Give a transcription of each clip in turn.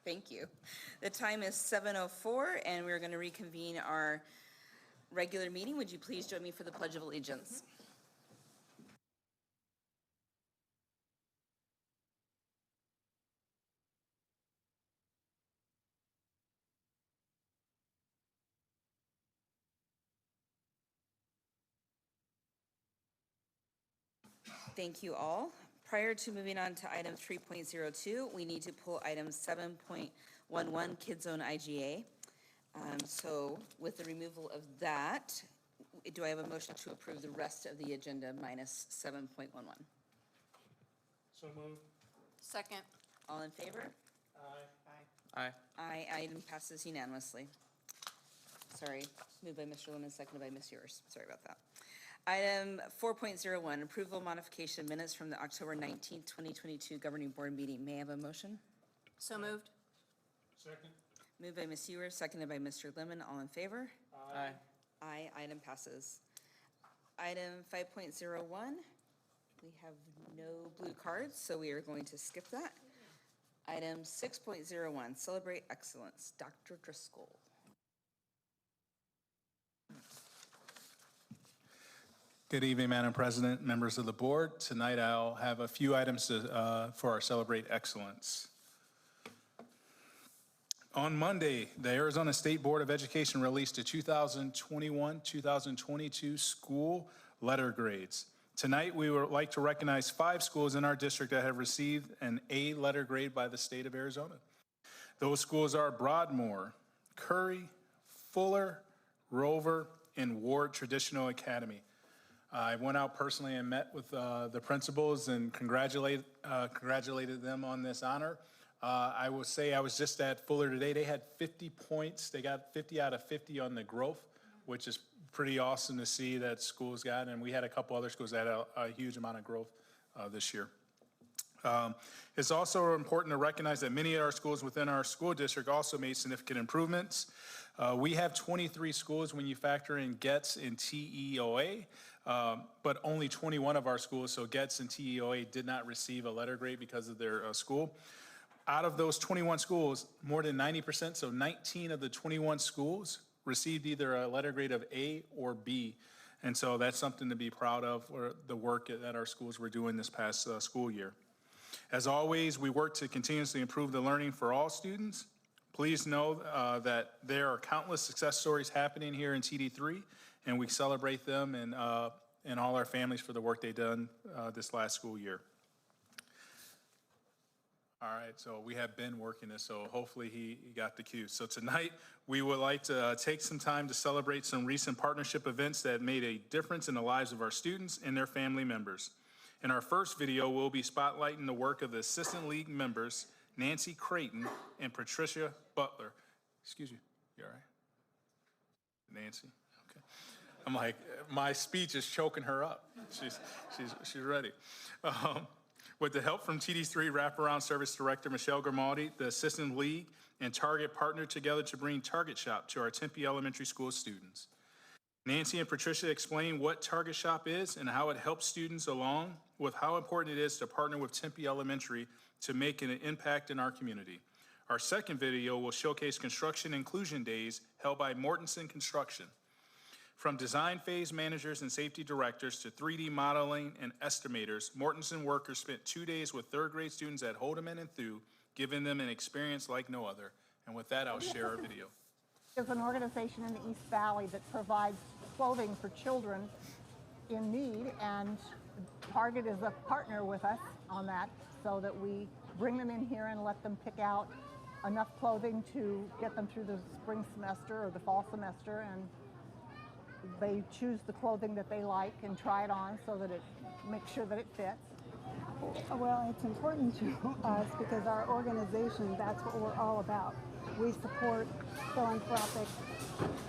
Thank you. The time is 7:04, and we're going to reconvene our regular meeting. Would you please join me for the Pledge of Allegiance? Thank you all. Prior to moving on to item 3.02, we need to pull item 7.11, Kids Zone IGA. So with the removal of that, do I have a motion to approve the rest of the agenda minus 7.11? So moved. Second. All in favor? Aye. Aye, item passes unanimously. Sorry, moved by Mr. Lemon, seconded by Ms. Ewers. Sorry about that. Item 4.01, approval modification minutes from the October 19th, 2022 governing board meeting. May I have a motion? So moved. Second. Moved by Ms. Ewers, seconded by Mr. Lemon. All in favor? Aye. Aye, item passes. Item 5.01, we have no blue cards, so we are going to skip that. Item 6.01, celebrate excellence. Dr. Driscoll. Good evening, Madam President, members of the board. Tonight I'll have a few items for our Celebrate Excellence. On Monday, the Arizona State Board of Education released the 2021-2022 school letter grades. Tonight, we would like to recognize 5 schools in our district that have received an A letter grade by the state of Arizona. Those schools are Broadmoor, Curry, Fuller, Rover, and Ward Traditional Academy. I went out personally and met with the principals and congratulated them on this honor. I will say I was just at Fuller today. They had 50 points. They got 50 out of 50 on the growth, which is pretty awesome to see that schools got. And we had a couple other schools that had a huge amount of growth this year. It's also important to recognize that many of our schools within our school district also made significant improvements. We have 23 schools when you factor in GETS and TEOA, but only 21 of our schools, so GETS and TEOA, did not receive a letter grade because of their school. Out of those 21 schools, more than 90%, so 19 of the 21 schools received either a letter grade of A or B. And so that's something to be proud of, for the work that our schools were doing this past school year. As always, we work to continuously improve the learning for all students. Please know that there are countless success stories happening here in TD3, and we celebrate them and all our families for the work they've done this last school year. All right, so we have been working this, so hopefully he got the cue. So tonight, we would like to take some time to celebrate some recent partnership events that made a difference in the lives of our students and their family members. In our first video, we'll be spotlighting the work of the Assistant League members, Nancy Creighton and Patricia Butler. Excuse you, you all right? Nancy, okay. I'm like, my speech is choking her up. She's ready. With the help from TD3 Wraparound Service Director Michelle Grimaldi, the Assistant League and Target partnered together to bring Target Shop to our Tempe Elementary School students. Nancy and Patricia explain what Target Shop is and how it helps students along with how important it is to partner with Tempe Elementary to make an impact in our community. Our second video will showcase Construction Inclusion Days held by Mortensen Construction. From design phase managers and safety directors to 3D modeling and estimators, Mortensen workers spent 2 days with third grade students at Holdeman and Thew, giving them an experience like no other. And with that, I'll share our video. There's an organization in the East Valley that provides clothing for children in need, and Target is a partner with us on that, so that we bring them in here and let them pick out enough clothing to get them through the spring semester or the fall semester, and they choose the clothing that they like and try it on so that it makes sure that it fits. Well, it's important to us because our organization, that's what we're all about. We support philanthropic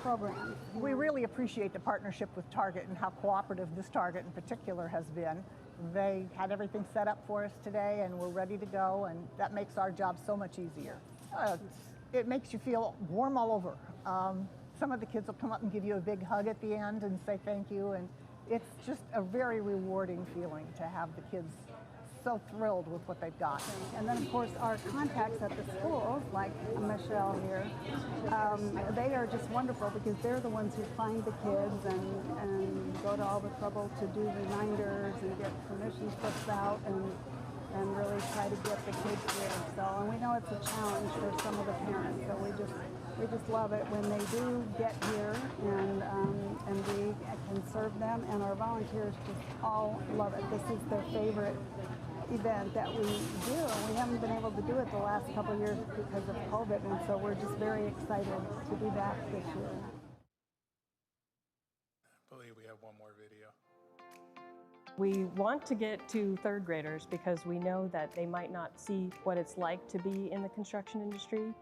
programs. We really appreciate the partnership with Target and how cooperative this Target in particular has been. They had everything set up for us today and we're ready to go, and that makes our job so much easier. It makes you feel warm all over. Some of the kids will come up and give you a big hug at the end and say thank you, and it's just a very rewarding feeling to have the kids so thrilled with what they've got. And then, of course, our contacts at the schools, like Michelle here, they are just wonderful because they're the ones who find the kids and go to all the trouble to do reminders and get permission slips out and really try to get the kids here. So, and we know it's a challenge for some of the parents, so we just love it when they do get here and we can serve them, and our volunteers just all love it. This is their favorite event that we do, and we haven't been able to do it the last couple of years because of COVID, and so we're just very excited to be back this year. I believe we have one more video. We want to get to third graders because we know that they might not see what it's like to be in the construction industry.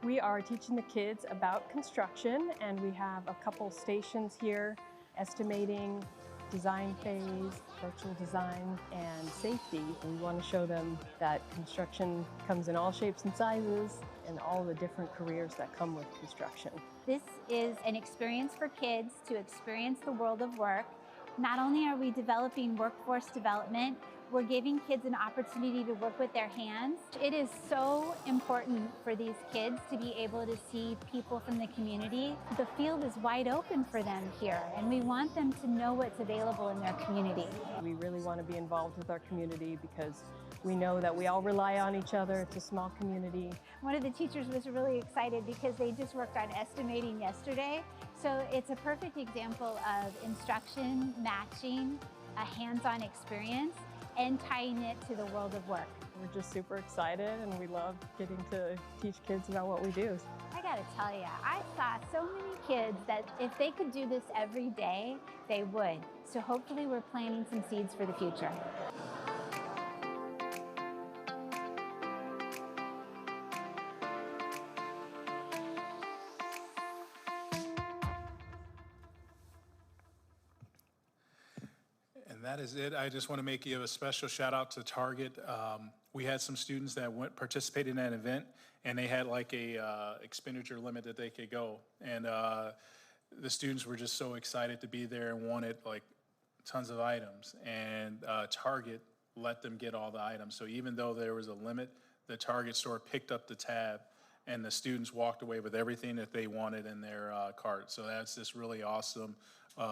We are teaching the kids about construction, and we have a couple stations here: estimating, design phase, virtual design, and safety. We want to show them that construction comes in all shapes and sizes and all the different careers that come with construction. This is an experience for kids to experience the world of work. Not only are we developing workforce development, we're giving kids an opportunity to work with their hands. It is so important for these kids to be able to see people from the community. The field is wide open for them here, and we want them to know what's available in their community. We really want to be involved with our community because we know that we all rely on each other. It's a small community. One of the teachers was really excited because they just worked on estimating yesterday. So it's a perfect example of instruction, matching, a hands-on experience, and tying it to the world of work. We're just super excited, and we love getting to teach kids about what we do. I gotta tell you, I saw so many kids that if they could do this every day, they would. So hopefully we're planting some seeds for the future. That is it. I just want to give a special shout out to Target. We had some students that participated in that event, and they had like a expenditure limit that they could go. And the students were just so excited to be there and wanted like tons of items. And Target let them get all the items. So even though there was a limit, the Target store picked up the tab, and the students walked away with everything that they wanted in their cart. So that's just really awesome.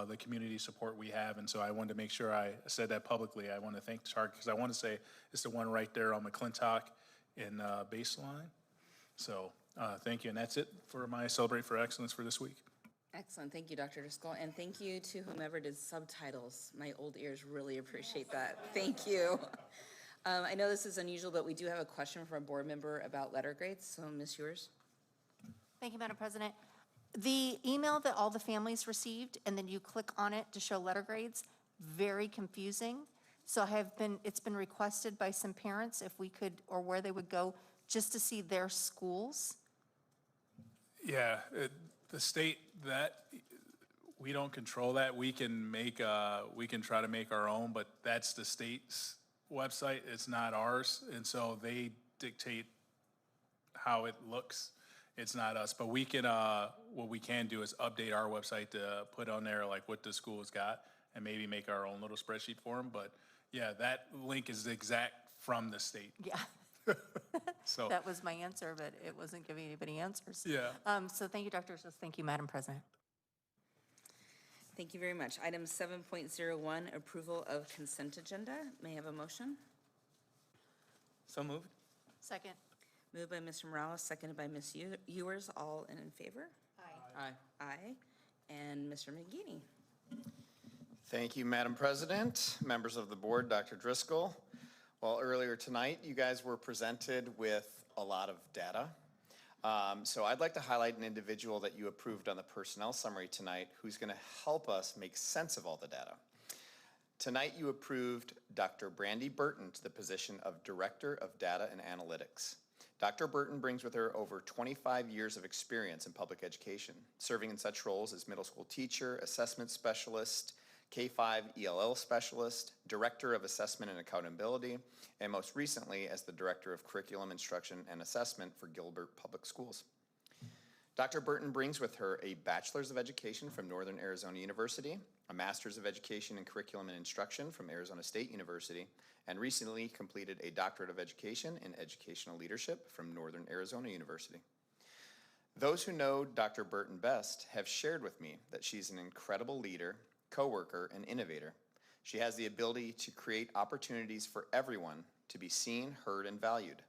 The community support we have, and so I wanted to make sure I said that publicly. I want to thank Target because I want to say it's the one right there on McClintock in Baseline. So thank you, and that's it for my Celebrate for Excellence for this week. Excellent. Thank you, Dr. Driscoll. And thank you to whomever did subtitles. My old ears really appreciate that. Thank you. I know this is unusual, but we do have a question from a board member about letter grades. So, Ms. Ewers. Thank you, Madam President. The email that all the families received, and then you click on it to show letter grades, very confusing. So it's been requested by some parents if we could, or where they would go just to see their schools. Yeah, the state, that we don't control that. We can try to make our own, but that's the state's website. It's not ours, and so they dictate how it looks. It's not us, but we can, what we can do is update our website to put on there like what the school's got and maybe make our own little spreadsheet for them. But yeah, that link is exact from the state. Yeah. So That was my answer, but it wasn't giving anybody answers. yeah. So thank you, Dr. Seuss. Thank you, Madam President. Thank you very much. Item 7.01, approval of consent agenda. May I have a motion? So moved. Second. Moved by Mr. Morales, seconded by Ms. Ewers. All in favor? Aye. Aye. Aye. And Mr. McGinney. Thank you, Madam President, members of the board, Dr. Driscoll. Well, earlier tonight, you guys were presented with a lot of data. So I'd like to highlight an individual that you approved on the personnel summary tonight who's going to help us make sense of all the data. Tonight, you approved Dr. Brandy Burton to the position of Director of Data and Analytics. Dr. Burton brings with her over 25 years of experience in public education, serving in such roles as middle school teacher, assessment specialist, K-5 ELL specialist, Director of Assessment and Accountability, and most recently as the Director of Curriculum Instruction and Assessment for Gilbert Public Schools. Dr. Burton brings with her a Bachelor's of Education from Northern Arizona University, a Master's of Education in Curriculum and Instruction from Arizona State University, and recently completed a Doctorate of Education in Educational Leadership from Northern Arizona University. Those who know Dr. Burton best have shared with me that she's an incredible leader, coworker, and innovator. She has the ability to create opportunities for everyone to be seen, heard, and valued.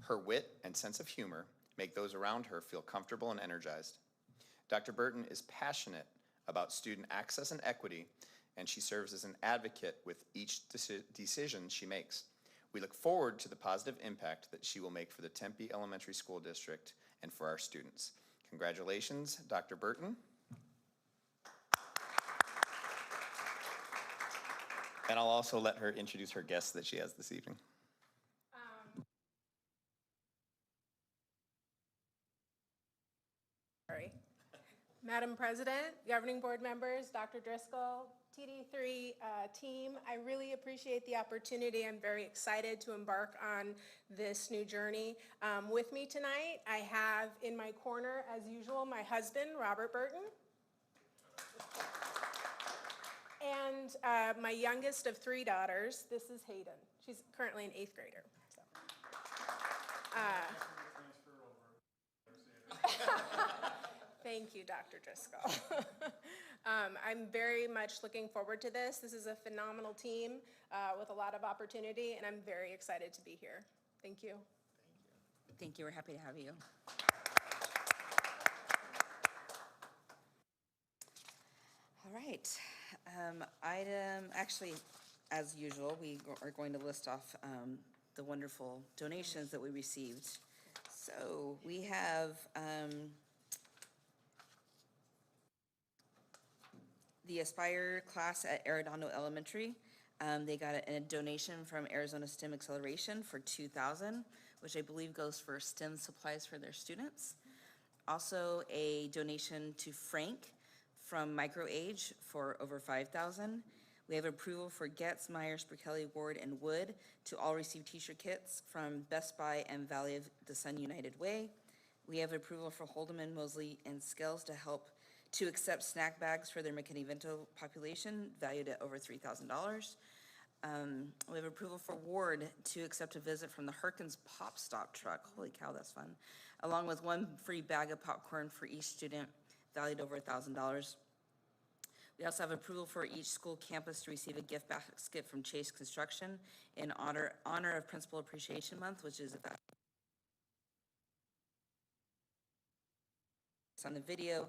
Her wit and sense of humor make those around her feel comfortable and energized. Dr. Burton is passionate about student access and equity, and she serves as an advocate with each decision she makes. We look forward to the positive impact that she will make for the Tempe Elementary School District and for our students. Congratulations, Dr. Burton. And I'll also let her introduce her guests that she has this evening. Sorry. Madam President, governing board members, Dr. Driscoll, TD3 team, I really appreciate the opportunity. I'm very excited to embark on this new journey. With me tonight, I have in my corner, as usual, my husband, Robert Burton, and my youngest of 3 daughters. This is Hayden. She's currently an 8th grader. So. Thank you, Dr. Driscoll. I'm very much looking forward to this. This is a phenomenal team with a lot of opportunity, and I'm very excited to be here. Thank you. Thank you. We're happy to have you. All right. Actually, as usual, we are going to list off the wonderful donations that we received. So we have the Aspire class at Arredondo Elementary. They got a donation from Arizona STEM Acceleration for $2,000, which I believe goes for STEM supplies for their students. Also, a donation to Frank from MicroAge for over $5,000. We have approval for Getz, Myers, Berkeley, Ward, and Wood to all receive t-shirt kits from Best Buy and Valley of the Sun United Way. We have approval for Holdeman, Mosley, and Scales to accept snack bags for their McKinney-Vento population, valued at over $3,000. We have approval for Ward to accept a visit from the Harkins Pop Stop truck. Holy cow, that's fun. Along with 1 free bag of popcorn for each student, valued over $1,000. We also have approval for each school campus to receive a gift basket from Chase Construction in honor of Principal Appreciation Month, which is on the video,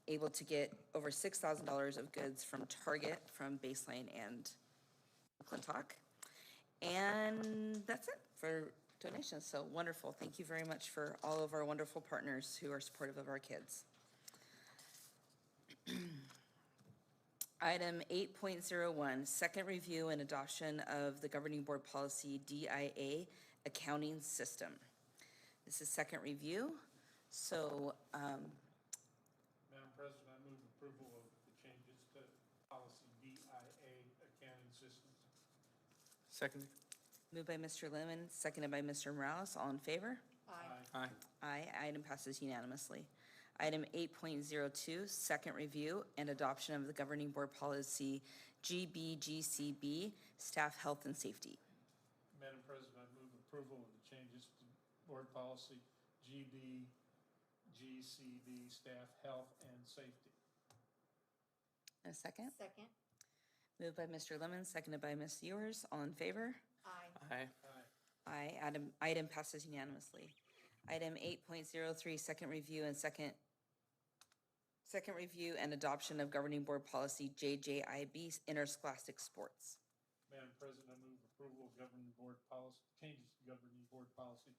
able to get over $6,000 of goods from Target, from Baseline and McClintock. And that's it for donations. So wonderful. Thank you very much for all of our wonderful partners who are supportive of our kids. Item 8.01, second review and adoption of the governing board policy DIA accounting system. This is second review. So, Madam President, I move approval of the changes to policy DIA accounting systems. Second. moved by Mr. Lemon, seconded by Mr. Morales. All in favor? Aye. Aye. Item passes unanimously. Item 8.02, second review and adoption of the governing board policy GBGCB, staff health and safety. Madam President, I move approval of the changes to board policy GBGCB, staff health and safety. And a second? Second. Moved by Mr. Lemon, seconded by Ms. Ewers. All in favor? Aye. Aye. Aye. Item passes unanimously. Item 8.03, second review and adoption of governing board policy JJIB, interscholastic sports. Madam President, I move approval of governing board policy, changes to governing board policy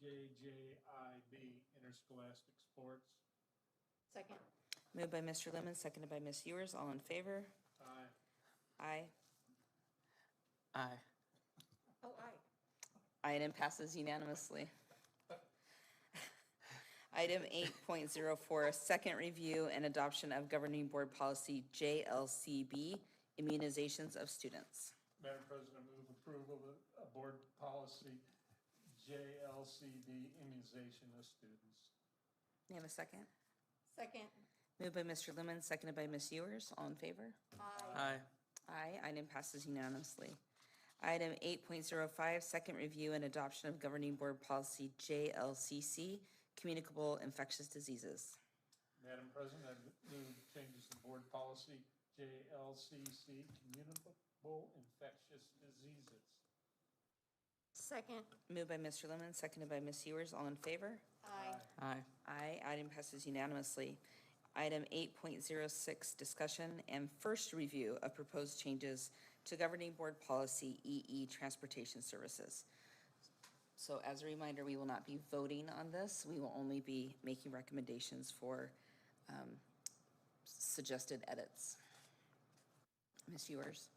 JJIB, interscholastic sports. Second. Moved by Mr. Lemon, seconded by Ms. Ewers. All in favor? Aye. Aye. Aye. Oh, aye. Item passes unanimously. Item 8.04, second review and adoption of governing board policy JLCB, immunizations of students. Madam President, I move approval of board policy JLCD immunization of students. May I have a second? Second. Moved by Mr. Lemon, seconded by Ms. Ewers. All in favor? Aye. Aye. Item passes unanimously. Item 8.05, second review and adoption of Governing Board Policy JLCC, Communicable Infectious Diseases. Madam President, I move changes to board policy JLCC, communicable infectious diseases. Second. Moved by Mr. Lemon, seconded by Ms. Ewers. All in favor? Aye. Aye. Aye. Item passes unanimously. Item 8.06, discussion and first review of proposed changes to Governing Board Policy EE Transportation Services. So as a reminder, we will not be voting on this. We will only be making recommendations for suggested edits. Ms. Ewers?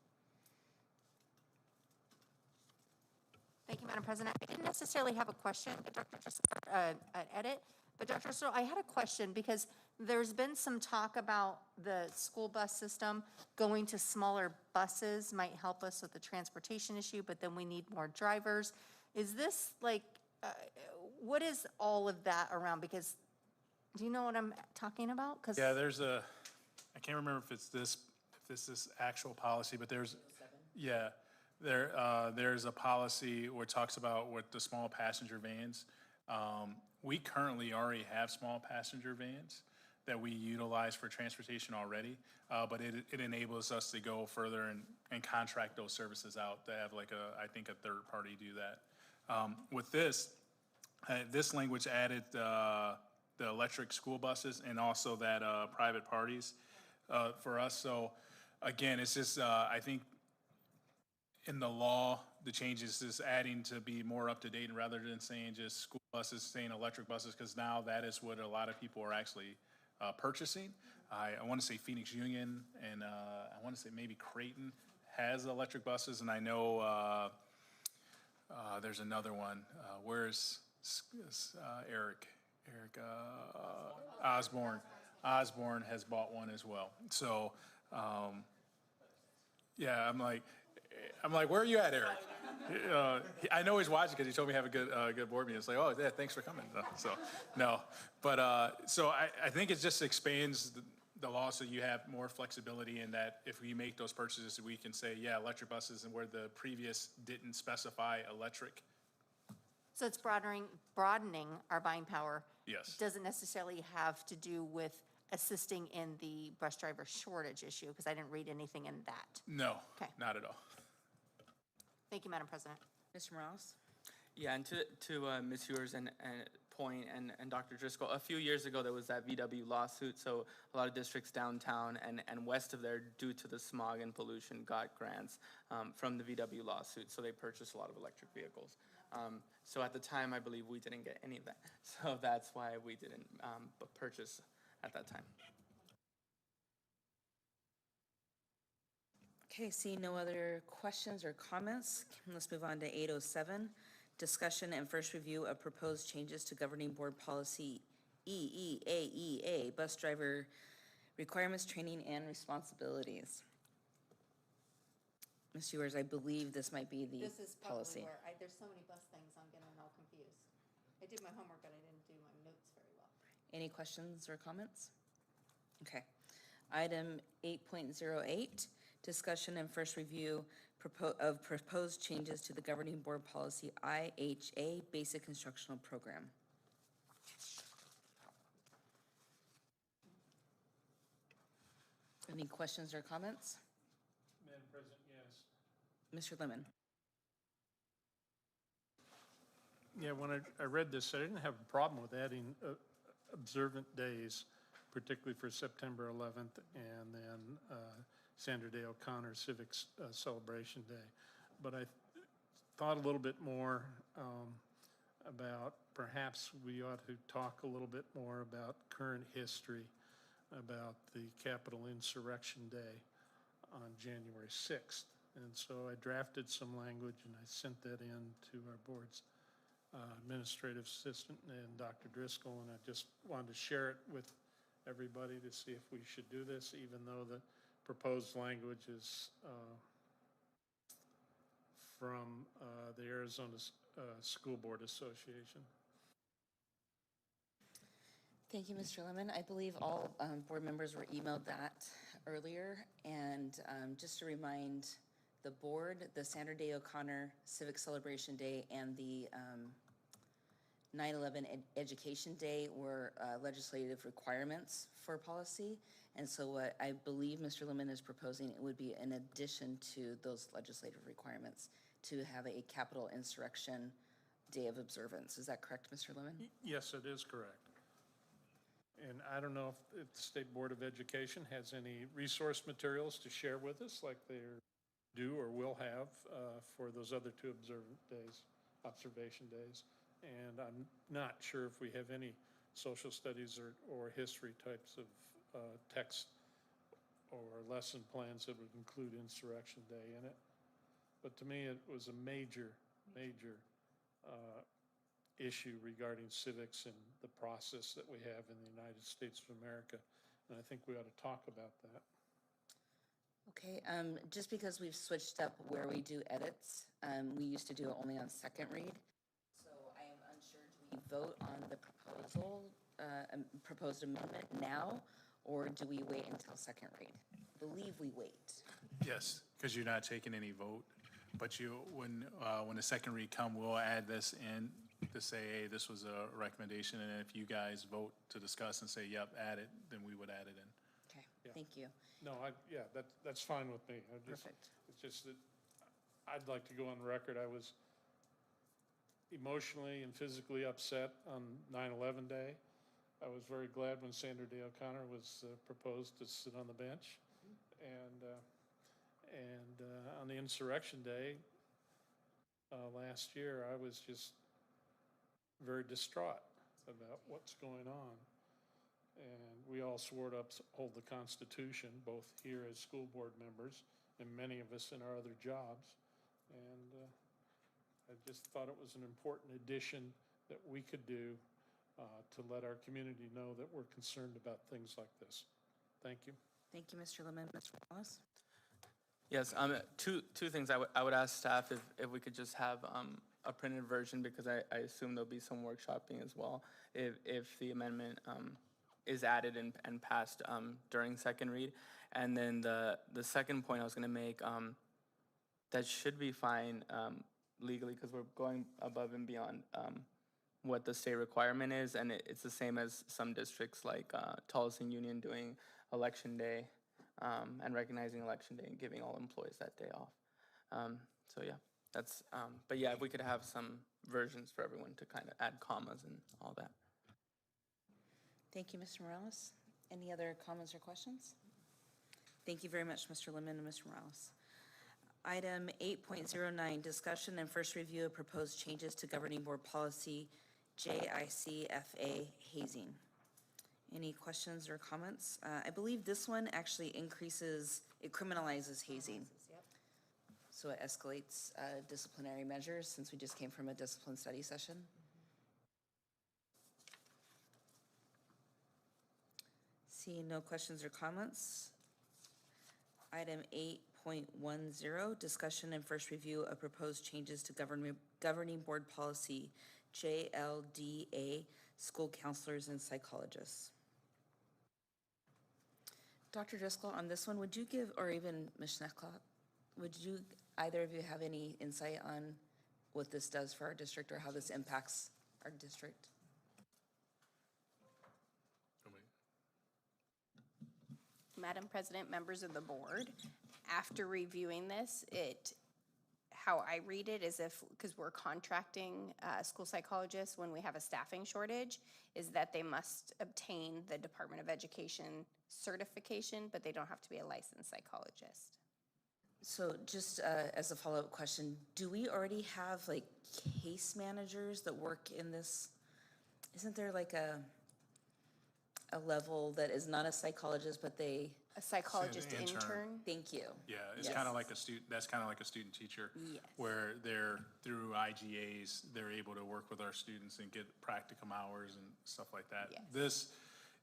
Thank you, Madam President. I didn't necessarily have a question, but Dr. An edit. But Dr. Driscoll, I had a question because there's been some talk about the school bus system going to smaller buses might help us with the transportation issue, but then we need more drivers. Is this like, what is all of that around? Because, do you know what I'm talking about? 'Cause Yeah, I can't remember if it's this actual policy, but there's a policy where it talks about with the small passenger vans. We currently already have small passenger vans that we utilize for transportation already, but it enables us to go further and contract those services out to have like I think a third party do that. With this language added the electric school buses and also that private parties for us. So again, it's just, I think in the law, the changes is adding to be more up to date and rather than saying just school buses, saying electric buses, because now that is what a lot of people are actually purchasing. I want to say Phoenix Union and I want to say maybe Creighton has electric buses, and I know there's another one. Where's Eric? Osborne. Osborne has bought one as well. So, yeah, I'm like, where are you at, Eric? I know he's watching because he told me to have a good board meeting. It's like, oh, yeah, thanks for coming. So, no. But, so I think it just expands the law so you have more flexibility in that if we make those purchases, we can say, yeah, electric buses, and where the previous didn't specify electric. So it's broadening our buying power. Yes. Doesn't necessarily have to do with assisting in the bus driver shortage issue, because I didn't read anything in that. No, Okay. not at all. Thank you, Madam President. Mr. Morales? Yeah, and to Ms. Ewers and point and Dr. Driscoll, a few years ago there was that VW lawsuit, so a lot of districts downtown and west of there, due to the smog and pollution, got grants from the VW lawsuit, so they purchased a lot of electric vehicles. So at the time, I believe we didn't get any of that, so that's why we didn't purchase at that time. Okay, seeing no other questions or comments, let's move on to 807, discussion and first review of proposed changes to Governing Board Policy EEAEA, bus driver requirements, training, and responsibilities. Ms. Ewers, I believe this might be the This is probably policy. where, there's so many bus things, I'm getting all confused. I did my homework, but I didn't do my notes very well. Any questions or comments? Okay. Item 8.08, discussion and first review of proposed changes to the Governing Board Policy IHA, Basic Instructional Program. Any questions or comments? Madam President, yes. Mr. Lemon? Yeah, when I read this, I didn't have a problem with adding observant days, particularly for September 11th and then Sandra Day O'Connor Civics Celebration Day. But I thought a little bit more about perhaps we ought to talk a little bit more about current history, about the Capitol Insurrection Day on January 6th. And so I drafted some language and I sent that in to our board's administrative assistant and Dr. Driscoll, and I just wanted to share it with everybody to see if we should do this, even though the proposed language is from the era Arizona School Board Association. Thank you, Mr. Lemon. I believe all board members were emailed that earlier. And just to remind the board, the Sandra Day O'Connor Civic Celebration Day and the 9/11 Education Day were legislative requirements for policy. And so what I believe Mr. Lemon is proposing, it would be in addition to those legislative requirements to have a capital insurrection day of observance. Is that correct, Mr. Lemon? Yes, it is correct. And I don't know if the State Board of Education has any resource materials to share with us like they do or will have for those other two observation days. And I'm not sure if we have any social studies or history types of text or lesson plans that would include Insurrection Day in it. But to me, it was a major issue regarding civics and the process that we have in the United States of America. And I think we ought to talk about that. Okay, just because we've switched up where we do edits, we used to do it only on second read. So I am unsure, do we vote on the proposed amendment now, or do we wait until second read? I believe we wait. Yes, because you're not taking any vote, but when the second read come, we'll add this in to say, hey, this was a recommendation, and if you guys vote to discuss and say, yep, add it, then we would add it in. Okay, Yeah. thank you. No, that's fine with me. Perfect. It's just that I'd like to go on record. I was emotionally and physically upset on 9/11 Day. I was very glad when Sandra Day O'Connor was proposed to sit on the bench. And on the Insurrection Day last year, I was just very distraught about what's going on. And we all swore to uphold the Constitution, both here as school board members and many of us in our other jobs. And I just thought it was an important addition that we could do to let our community know that we're concerned about things like this. Thank you. Thank you, Mr. Lemon. Mr. Wallace? Yes, two things. I would ask staff if we could just have a printed version, because I assume there'll be some workshopping as well, if the amendment is added and passed during second read. And then the second point I was going to make, that should be fine legally, because we're going above and beyond what the state requirement is, and it's the same as some districts like Tolleson Union doing Election Day and recognizing Election Day and giving all employees that day off. So yeah, that's, but yeah, if we could have some versions for everyone to kind of add commas and all that. Thank you, Mr. Morales. Any other comments or questions? Thank you very much, Mr. Lemon and Mr. Morales. Item 8.09, discussion and first review of proposed changes to governing board policy JICFA hazing. Any questions or comments? I believe this one actually it criminalizes hazing. Yep. So it escalates disciplinary measures, since we just came from a discipline study session. Seeing no questions or comments. Item 8.10, discussion and first review of proposed changes to governing board policy JLDA, school counselors and psychologists. Dr. Driscoll, on this one, would you give, or even Ms. Schnecklock, would you, either of you have any insight on what this does for our district or how this impacts our district? Madam President, members of the board, after reviewing this, how I read it is because we're contracting school psychologists when we have a staffing shortage, is that they must obtain the Department of Education certification, but they don't have to be a licensed psychologist. So just as a follow-up question, do we already have like case managers that work in this? Isn't there like a level that is not a psychologist, but A psychologist Intern. intern? thank you. Yeah, it's Yes. kind of like a student, that's kind of like a student teacher. Yes. Where they're, through IGAs, they're able to work with our students and get practicum hours and stuff like that. Yes. This,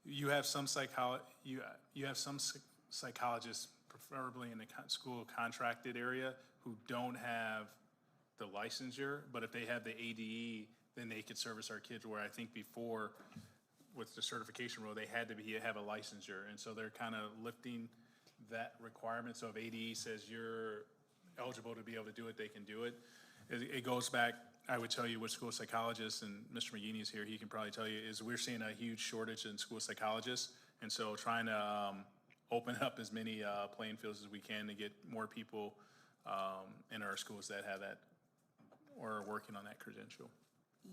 you have some psychologists, preferably in the school contracted area, who don't have the licensure, but if they have the ADE, then they could service our kids, where I think before, with the certification rule, they had to have a licensure, and so they're kind of lifting that requirement. So if ADE says you're eligible to be able to do it, they can do it. It goes back, I would tell you, with school psychologists, and Mr. McGinney is here, he can probably tell you, is we're seeing a huge shortage in school psychologists, and so trying to open up as many playing fields as we can to get more people in our schools that have that or are working on that credential.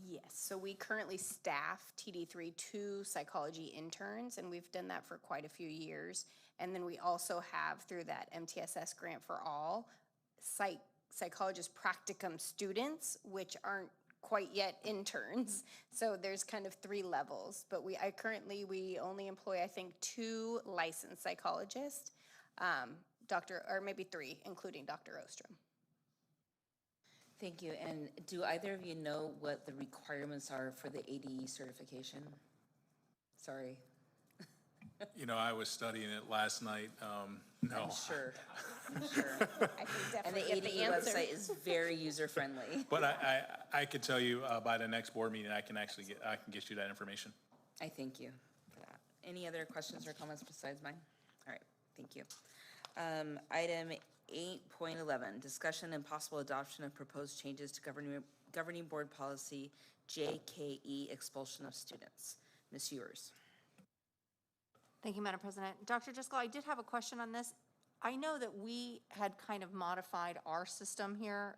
Yes, so we currently staff TD3 2 psychology interns, and we've done that for quite a few years. And then we also have, through that MTSS Grant for All, psychologist practicum students, which aren't quite yet interns. So there's kind of 3 levels. But we only employ, I think, 2 licensed psychologists, or maybe 3, including Dr. Ostrom. Thank you. And do either of you know what the requirements are for the ADE certification? Sorry. You know, I was studying it last night. No. I'm sure. I can And the definitely get the ADE answer. website is very user-friendly. But I could tell you by the next board meeting, I can get you that information. I thank you for that. Any other questions or comments besides mine? All right, thank you. Item 8.11, discussion and possible adoption of proposed changes to governing board policy JKE, expulsion of students. Ms. Ewers. Thank you, Madam President. Dr. Driscoll, I did have a question on this. I know that we had kind of modified our system here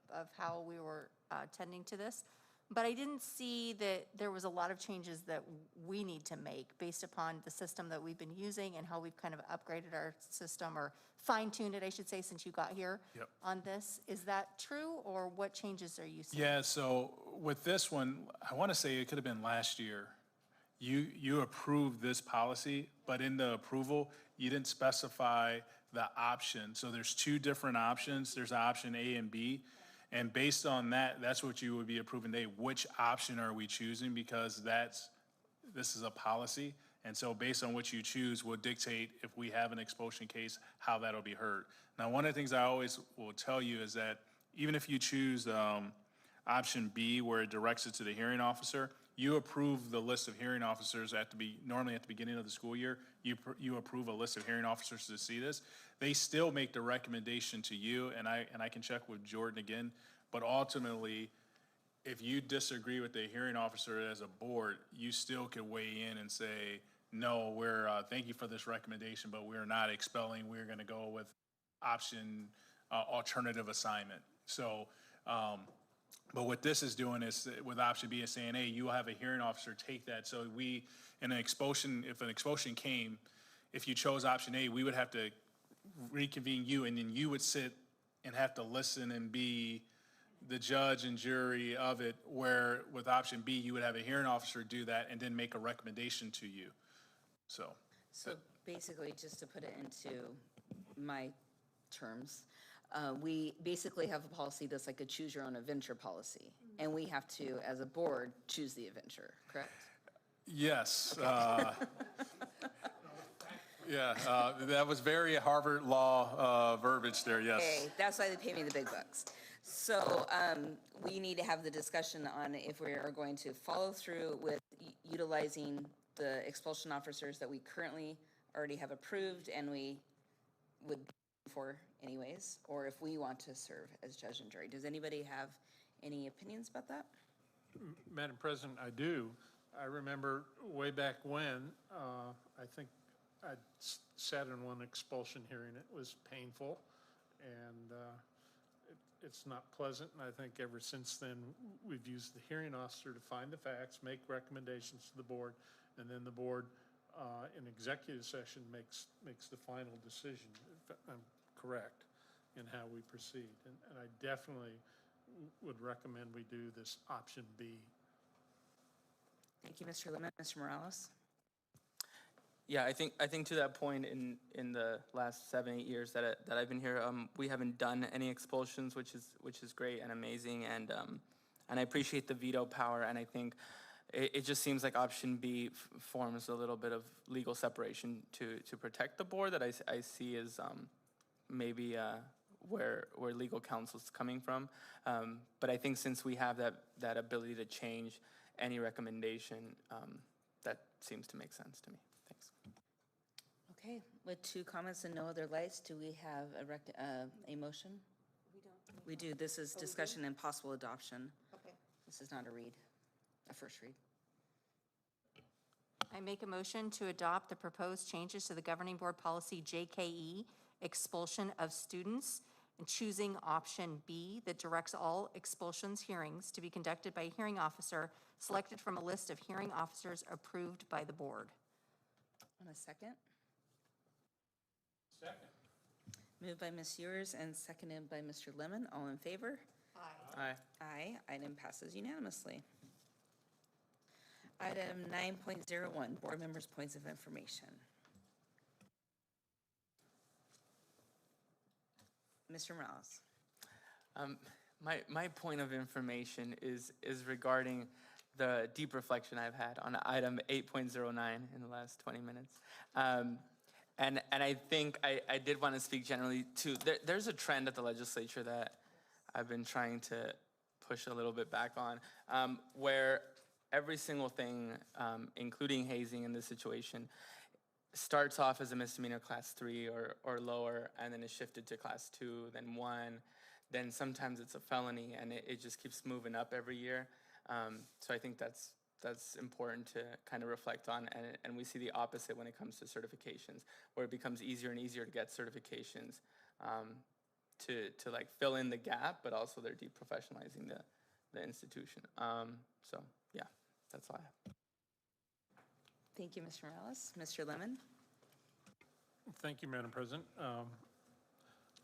of how we were tending to this, but I didn't see that there was a lot of changes that we need to make based upon the system that we've been using and how we've kind of upgraded our system, or fine-tuned it, I should say, since you got here on this. Is that true, or what changes are you seeing? Yeah, so with this one, I want to say it could have been last year. You approved this policy, but in the approval, you didn't specify the option. So there's 2 different options. There's option A and B. And based on that, that's what you would be approving today. Which option are we choosing? Because this is a policy. And so based on what you choose will dictate, if we have an expulsion case, how that'll be heard. Now, one of the things I always will tell you is that even if you choose option B, where it directs it to the hearing officer, you approve the list of hearing officers normally at the beginning of the school year. You approve a list of hearing officers to see this. They still make the recommendation to you, and I can check with Jordan again. But ultimately, if you disagree with the hearing officer as a board, you still could weigh in and say, no, thank you for this recommendation, but we're not expelling. We're going to go with option alternative assignment. So. But what this is doing is, with option B, is saying, hey, you will have a hearing officer take that. So if an expulsion came, if you chose option A, we would have to reconvene you, and then you would sit and have to listen and be the judge and jury of it, where with option B, you would have a hearing officer do that and then make a recommendation to you. So Basically, just to put it into my terms, we basically have a policy that's like a choose your own adventure policy. And we have to, as a board, choose the adventure, correct? Yes. Yeah, that was very Harvard Law verbiage there, yes. Hey, that's why they pay me the big bucks. So we need to have the discussion on if we are going to follow through with utilizing the expulsion officers that we currently already have approved and we would for anyways, or if we want to serve as judge and jury. Does anybody have any opinions about that? Madam President, I do. I remember way back when, I think I sat in one expulsion hearing. It was painful, and it's not pleasant. And I think ever since then, we've used the hearing officer to find the facts, make recommendations to the board, and then the board in executive session makes the final decision, if I'm correct, in how we proceed. And I definitely would recommend we do this option B. Thank you, Mr. Lemon. Mr. Morales? Yeah, I think to that point, in the last 7-8 years that I've been here, we haven't done any expulsions, which is great and amazing, and I appreciate the veto power, and I think it just seems like option B forms a little bit of legal separation to protect the board that I see as maybe where legal counsel's coming from. But I think since we have that ability to change any recommendation, that seems to make sense to me. Thanks. Okay, with 2 comments and no other lights, do we have a motion? We do. This is discussion and possible adoption. Okay. This is not a read, a first read. I make a motion to adopt the proposed changes to the governing board policy JKE, expulsion of students, and choosing option B that directs all expulsions hearings to be conducted by a hearing officer selected from a list of hearing officers approved by the board. On a second? Second. Moved by Ms. Ewers and seconded by Mr. Lemon. All in favor? Aye. Aye. Item passes unanimously. Item 9.01, board members' points of information. Mr. Morales. My point of information is regarding the deep reflection I've had on item 8.09 in the last 20 minutes. And I think I did want to speak generally to, there's a trend at the legislature that I've been trying to push a little bit back on, where every single thing, including hazing in this situation, starts off as a misdemeanor class 3 or lower, and then is shifted to class 2, then 1, then sometimes it's a felony, and it just keeps moving up every year. So I think that's important to kind of reflect on, and we see the opposite when it comes to certifications, where it becomes easier and easier to get certifications to like fill in the gap, but also they're deprofessionalizing the institution. So yeah, that's all I have. Thank you, Mr. Morales. Mr. Lemon? Thank you, Madam President.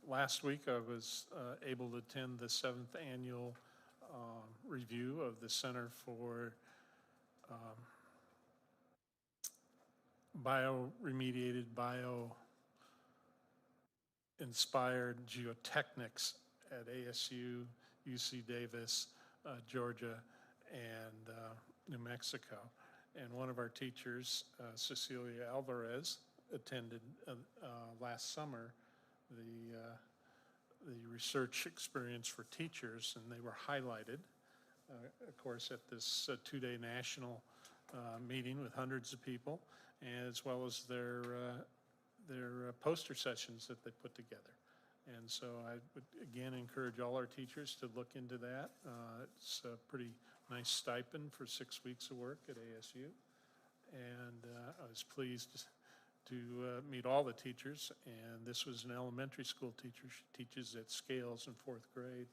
Last week, I was able to attend the 7th annual review of the Center for Bioremediated, Bio-Inspired Geotechnics at ASU, UC Davis, Georgia, and New Mexico. And one of our teachers, Cecilia Alvarez, attended last summer the research experience for teachers, and they were highlighted, of course, at this 2-day national meeting with hundreds of people, as well as their poster sessions that they put together. And so I would again encourage all our teachers to look into that. It's a pretty nice stipend for 6 weeks of work at ASU. And I was pleased to meet all the teachers, and this was an elementary school teacher. She teaches at Scales in 4th grade.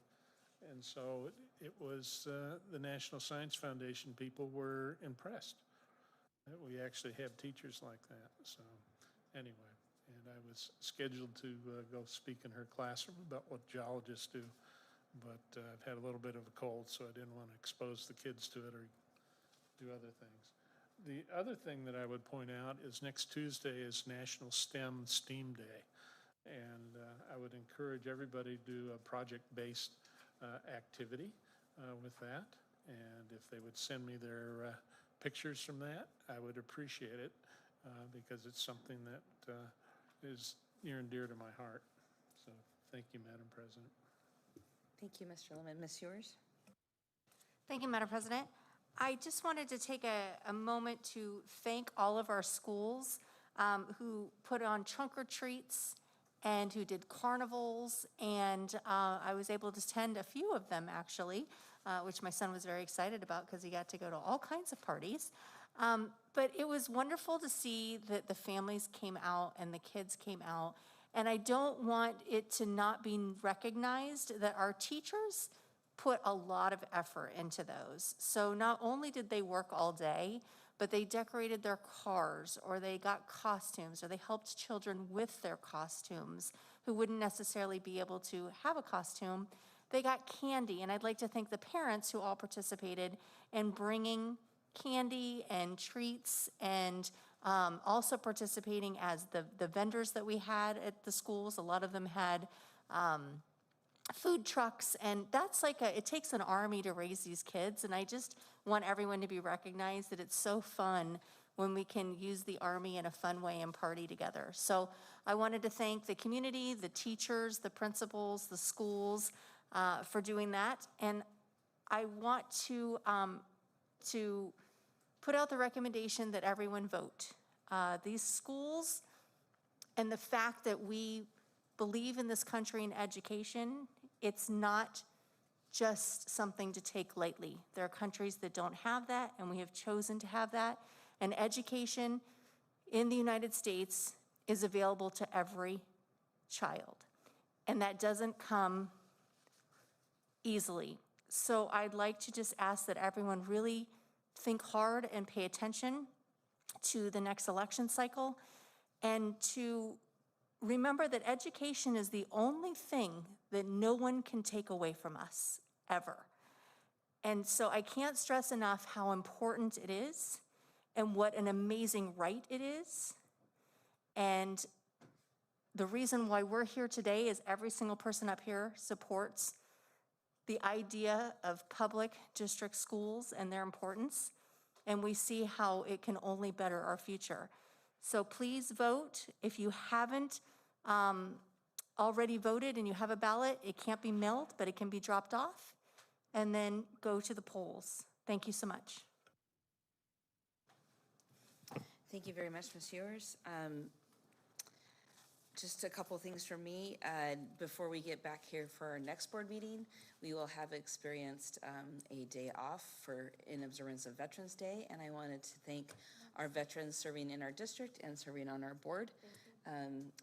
And so it was the National Science Foundation people were impressed that we actually have teachers like that. So anyway, and I was scheduled to go speak in her classroom about what geologists do, but I've had a little bit of a cold, so I didn't want to expose the kids to it or do other things. The other thing that I would point out is next Tuesday is National STEAM Day. And I would encourage everybody to do a project-based activity with that. And if they would send me their pictures from that, I would appreciate it because it's something that is near and dear to my heart. So thank you, Madam President. Thank you, Mr. Lemon. Ms. Ewers? Thank you, Madam President. I just wanted to take a moment to thank all of our schools who put on trunk or treats and who did carnivals, and I was able to attend a few of them actually, which my son was very excited about because he got to go to all kinds of parties. But it was wonderful to see that the families came out and the kids came out, and I don't want it to not be recognized that our teachers put a lot of effort into those. So not only did they work all day, but they decorated their cars, or they got costumes, or they helped children with their costumes who wouldn't necessarily be able to have a costume. They got candy, and I'd like to thank the parents who all participated in bringing candy and treats, and also participating as the vendors that we had at the schools. A lot of them had food trucks, and that's like it takes an army to raise these kids, and I just want everyone to be recognized that it's so fun when we can use the Army in a fun way and party together. So I wanted to thank the community, the teachers, the principals, the schools for doing that. And I want to put out the recommendation that everyone vote. These schools and the fact that we believe in this country in education, it's not just something to take lightly. There are countries that don't have that, and we have chosen to have that. And education in the United States is available to every child. And that doesn't come easily. So I'd like to just ask that everyone really think hard and pay attention to the next election cycle, and to remember that education is the only thing that no one can take away from us, ever. And so I can't stress enough how important it is and what an amazing right it is. And the reason why we're here today is every single person up here supports the idea of public district schools and their importance, and we see how it can only better our future. So please vote. If you haven't already voted and you have a ballot, it can't be mailed, but it can be dropped off, and then go to the polls. Thank you so much. Thank you very much, Ms. Ewers. Just a couple things from me. Before we get back here for our next board meeting, we will have experienced a day off in observance of Veterans Day, and I wanted to thank our veterans serving in our district and serving on our board.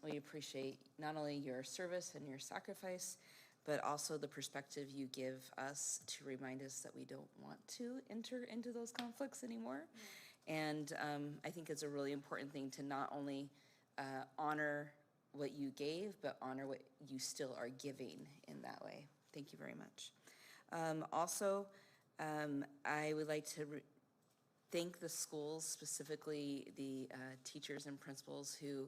We appreciate not only your service and your sacrifice, but also the perspective you give us to remind us that we don't want to enter into those conflicts anymore. And I think it's a really important thing to not only honor what you gave, but honor what you still are giving in that way. Thank you very much. Also, I would like to thank the schools, specifically the teachers and principals who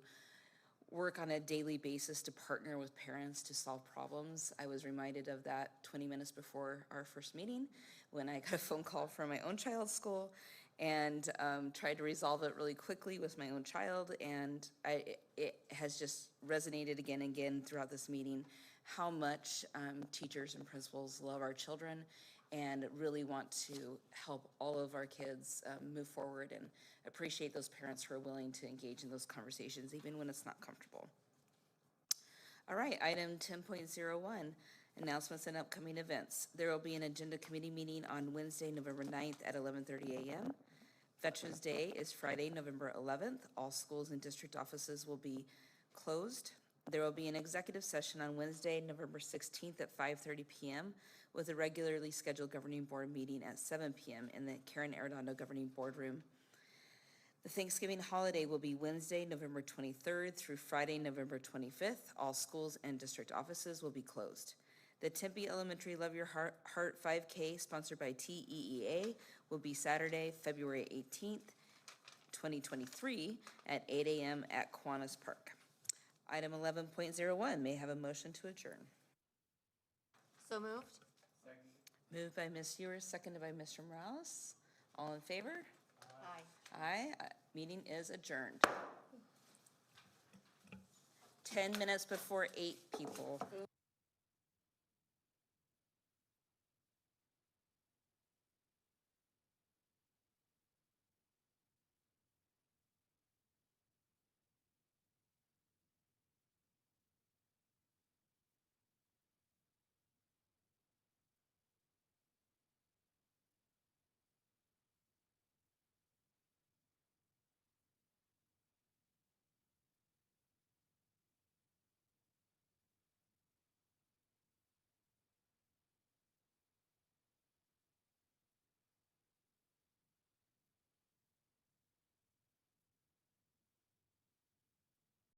work on a daily basis to partner with parents to solve problems. I was reminded of that 20 minutes before our first meeting when I got a phone call from my own child's school and tried to resolve it really quickly with my own child. And it has just resonated again and again throughout this meeting how much teachers and principals love our children and really want to help all of our kids move forward, and appreciate those parents who are willing to engage in those conversations even when it's not comfortable. All right, item 10.01, announcements and upcoming events. There will be an agenda committee meeting on Wednesday, November 9th at 11:30 a.m. Veterans Day is Friday, November 11th. All schools and district offices will be closed. There will be an executive session on Wednesday, November 16th at 5:30 p.m. with a regularly scheduled governing board meeting at 7 p.m. in the Karen Arredondo Governing Boardroom. The Thanksgiving holiday will be Wednesday, November 23rd through Friday, November 25th. All schools and district offices will be closed. The Tempe Elementary Love Your Heart 5K, sponsored by TEEA, will be Saturday, February 18th, 2023 at 8 a.m. at Kiwanis Park. Item 11.01, may I have a motion to adjourn? So moved. Moved by Ms. Ewers, seconded by Mr. Morales. All in favor? Aye. Aye. Meeting is adjourned. 10 minutes before 8, people.